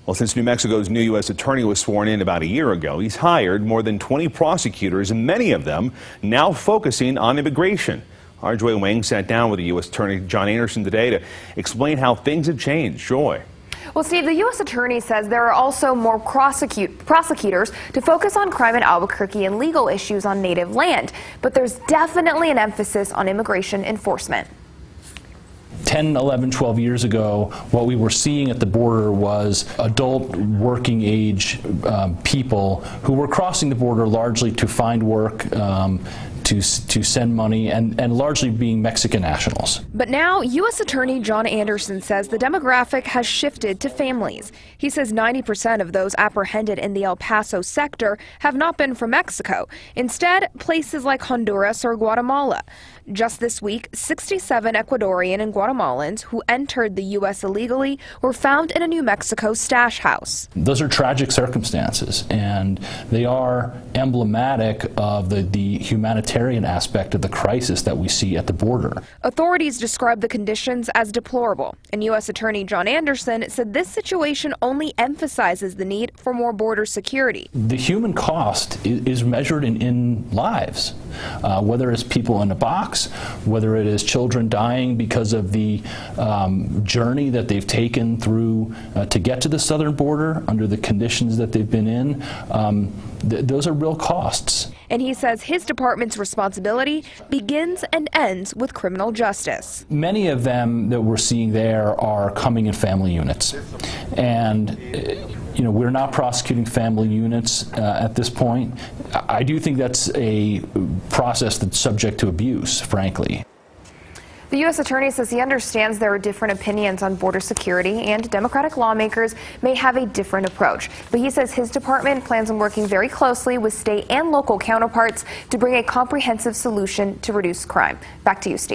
Well, since New Mexico's new U.S. attorney was sworn in about a year ago, he's hired more than 20 prosecutors, and many of them now focusing on immigration. Our Joy Wang sat down with the U.S. Attorney John Anderson today to explain how things have changed. Joy. Well, Steve, the U.S. Attorney says there are also more prosecutors to focus on crime in Albuquerque and legal issues on native land. But there's definitely an emphasis on immigration enforcement. 10, 11, 12 years ago, what we were seeing at the border was adult working age people who were crossing the border largely to find work, to send money, and largely being Mexican nationals. But now, U.S. Attorney John Anderson says the demographic has shifted to families. He says 90% of those apprehended in the El Paso sector have not been from Mexico. Instead, places like Honduras or Guatemala. Just this week, 67 Ecuadorian and Guatemalans who entered the U.S. illegally were found in a New Mexico stash house. Those are tragic circumstances, and they are emblematic of the humanitarian aspect of the crisis that we see at the border. Authorities describe the conditions as deplorable, and U.S. Attorney John Anderson said this situation only emphasizes the need for more border security. The human cost is measured in lives, whether it's people in a box, whether it is children dying because of the journey that they've taken through to get to the southern border under the conditions that they've been in. Those are real costs. And he says his department's responsibility begins and ends with criminal justice. Many of them that we're seeing there are coming in family units. And you know, we're not prosecuting family units at this point. I do think that's a process that's subject to abuse, frankly. The U.S. Attorney says he understands there are different opinions on border security and Democratic lawmakers may have a different approach. But he says his department plans on working very closely with state and local counterparts to bring a comprehensive solution to reduce crime. Back to you, Steve.